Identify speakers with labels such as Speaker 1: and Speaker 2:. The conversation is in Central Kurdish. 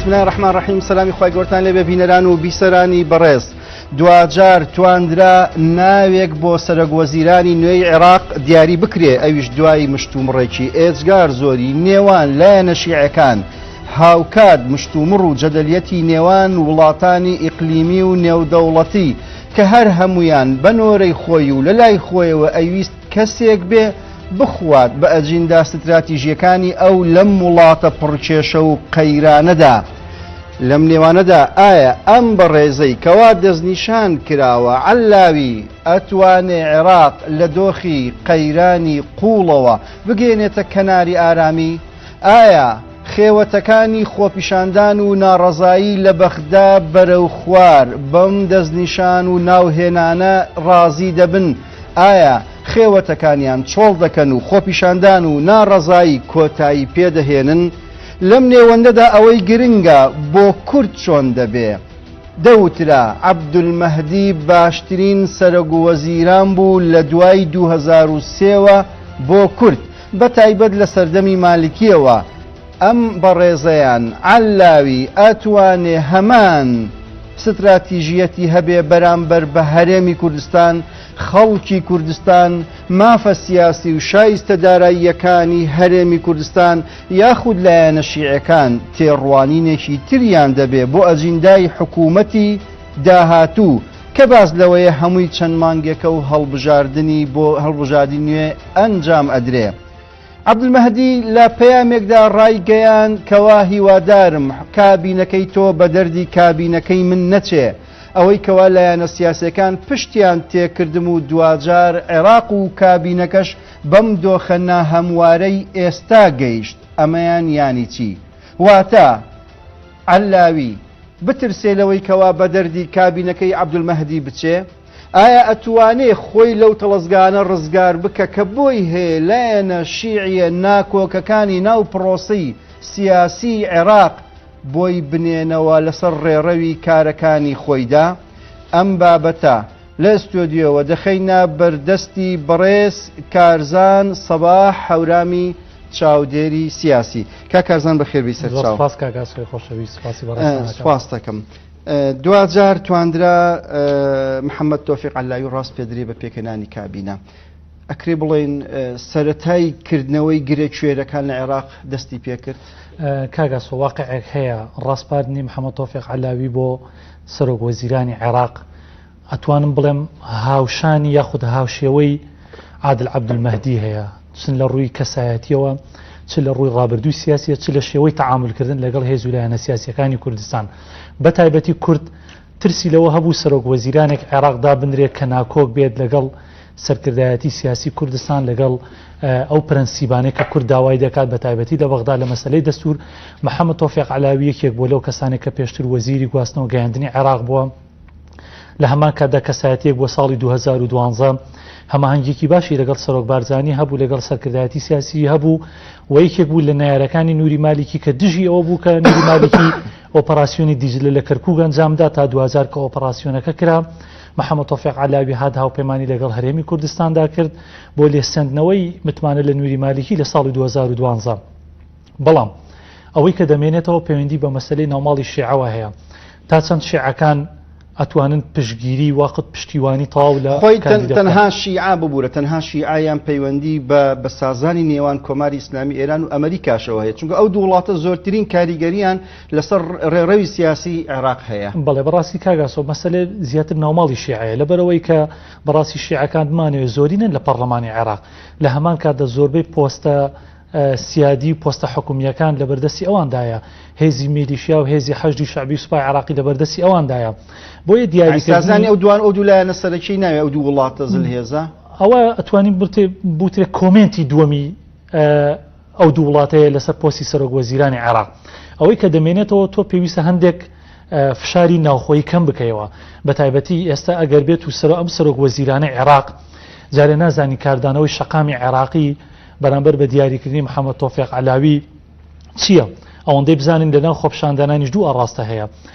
Speaker 1: الله الرحمن الرحیم. سلامی خوای گەورەتان لێبێ بینەران و بیسەرانی بەڕێز. دوجار تواندرا ناوێک بۆ سەرۆکوەزیرانی نوێی عێراق دیاری بکرێ، ئەویش دوای مشتومڕێکی ئێجگار زۆری نێوان لایەنە شیعەکان، هاوکات مشتومڕ و جەدەلیەتی نێوان وڵاتانی ئیقلیمی و نێودەوڵەتی کە هەر هەمویان بەنۆرەی خۆی و لە لای خۆیەوە ئەویست کەسێک بێ بخوات بە ئەجیندا استراتیژیەکانی ئەو لەم وڵاتە پڕکێشە و قەیرانەدا. لەم نێوانەدا ئایا ئەم بەڕێزەی کەوا دەستنیشان کراوە عەلاوی ئەتوانێ عێراق لە دۆخی قەیرانی قوڵەوە بگەێنێتە کەناری ئارامی؟ ئایا خێوەتەکانی خۆپیشاندان و ناڕەزایی لە بەغدا بەرەو خوار بەم دەستنیشان و ناوهێنانە ڕازی دەبن؟ ئایا خێوەتەکانیان چۆڵ دەکەن و خۆپیشاندان و ناڕەزایی کۆتایی پێدەهێنن؟ لەم نێوەندەدا ئەوەی گرنگە بۆ کورد چۆن دەبێ؟ دەوترا عەبدولمەهدی باشترین سەرۆکوەزیران بوو لە دوای 2003ەوە بۆ کورد، بە تایبەت لە سەردەمی مالیکیەوە. ئەم بەڕێزەیان عەلاوی ئەتوانێ هەمان ستراتیژیەتی هەبێ بەرامبەر بە هەرێمی کوردستان، خەڵکی کوردستان، مافە سیاسی و شایستە داراییەکانی هەرێمی کوردستان یاخود لایەنە شیعەکان تێڕوانینێکی تریان دەبێ بۆ ئەجیندای حکوومەتی داهاتوو کە باز لەوەیە هەمووی چەند مانگێکە و هەڵبژاردننی بۆ هەڵبژاردی نوێ ئەنجام ئەدرێ. عەبدولمەهدی لە پەیامێکدا ڕایگەیان کەوا هیوادارم کابینەکەی تۆ بە دەردی کابینەکەی من نەچێ، ئەوەی کەوا لایەنە سیاسەکان پشتیان تێکردم و دوجار عێراق و کابینەکەش بەم دۆخە ناهەموارەی ئێستا گەیشت. ئەمەیان یانی چی؟ واتە عەلاوی بترسێ لەوەی کەوا بە دەردی کابینەکەی عەبدولمەهدی بچێ؟ ئایا ئەتوانێ خۆی لەو تەڵەزگانە ڕزگار بکە کە بۆی هەیە لایەنە شیعیە ناکۆکەکانی ناو پرۆسی سیاسی عێراق بۆی بنێنەوە لەسەر ڕێڕەوی کارەکانی خۆیدا؟ ئەم بابەتە لە ئستۆدیۆوە دەخەینە بەردەستی بەڕێز کارزان سەباح هەورامی چاودێری سیاسی. کا کارزان بەخێربی سەرچاو. سپاس دەکەم. دوجار تواندرا محەممەد تۆفیق عەلاوی ڕاست پێدرێ بە پێکەنانی کابینە. ئەکرێ بڵێن سەرەتای کردنەوەی گرێ کوێرەکان لە عێراق دەستی پێکرد؟
Speaker 2: کاگەسۆ واقعێک هەیە ڕاستپاردنی محەممەد تۆفیق عەلاوی بۆ سەرۆکوەزیرانی عێراق ئەتوانم بڵێم هاوشانی یاخود هاوشێوەی عادل عەبدولمەهدی هەیە، چن لە ڕووی کەسایەتیەوە، چ لە ڕووی ڕابردووی سیاسیە، چ لە شێوەی تەعاملکردن لەگەڵ هێز و لایەنە سیاسیەکانی کوردستان. بە تایبەتی کورد ترسی لەوە هەبوو سەرۆکوەزیرانێک عێراقدا بنرێت کە ناکۆک بێت لەگەڵ سەرکردایەتی سیاسی کوردستان، لەگەڵ ئەو پرەنسیبانەی کە کورد داوای دەکات بە تایبەتی لە بەغدا لە مەسەلەی دەستور. محەممەد تۆفیق عەلاوی یەکێک بۆ لەو کەسانێک کە پێشتر وەزیری گواستنەوە گەیاندنی عێراق بووە، لە هەمان کاتدا کەسایەتیەک بۆ ساڵی 2012 هەماهەنگێکی باشی لەگەڵ سەرۆک بارزانی هەبوو، لەگەڵ سەرکردایەتی سیاسی هەبوو و یەکێک بوو لە نایارەکانی نوری مالیکی کە دژی ئەوە بوو کە نوری مالیکی ئۆپەراسیۆنی دیجلە لە کەرکووک ئەنجامدا تا 2000 کە ئۆپەراسیۆنەکە کرا. محەممەد تۆفیق عەلاوی هات هاوپەیمانی لەگەڵ هەرێمی کوردستاندا کرد بۆ لێسەندنەوەی متمانە لە نوری مالیکی لە ساڵی 2012. بەڵام ئەوەی کە دەمێنێتەوە پەیوەندی بە مەسەلەی ناوماڵی شیعەوە هەیە، تا چەند شیعەکان ئەتوانن پشتگیری واقت پشتیوانی تەواو لە
Speaker 1: خۆی تەنها شیعە ببوورە، تەنها شیعایان پەیوەندی بە سازانی نێوان کۆماری ئیسلامی ئێران و ئەمریکاشەوە هەیە، چونکە ئەو دوو وڵاتە زۆرترین کاریگەریان لەسەر ڕێڕەوی سیاسی عێراق هەیە.
Speaker 2: بەڵێ بەڕاستی کاگاسۆ مەسەلێ زیاتر ناوماڵی شیعەیە، لەبەرەوەی کە بەڕاستی شیعەکان بمانەوێت زۆرینن لە پەرلەمانی عێراق، لە هەمان کاتدا زۆربەی پۆستە سیادی پۆستە حکومیەکان لە بەردەستی ئەواندایە، هێزی میلیشیا و هێزی حەشدی شەعبی سوپای عێراقی لە بەردەستی ئەواندایە. بۆیە دیاریکردنی
Speaker 1: ئەو دوان ئەو دوو لایەنە سەرەکی ناوێت ئەو دوو وڵاتە زلهێزە
Speaker 2: ئەوە ئەتوانین بوترێ کۆمنتی دووەمی ئەو دوو وڵاتەیە لەسەر پۆستی سەرۆکوەزیرانی عێراق. ئەوەی کە دەمێنێتەوە تۆ پێویستە هەندێک فشاری ناوخۆیی کەم بکەیەوە، بە تایبەتی ئێستا ئەگەر بێت و ئەم سەرۆکوەزیرانەی عێراق جارێ نازانی کاردانەوەی شەقامی عێراقی بەرامبەر بە دیاریکردنی محەممەد تۆفیق عەلاوی چییە؟ ئەوەندەی بزانین لەناو خۆپیشاندانانیش دوو ئاڕاستە هەیە.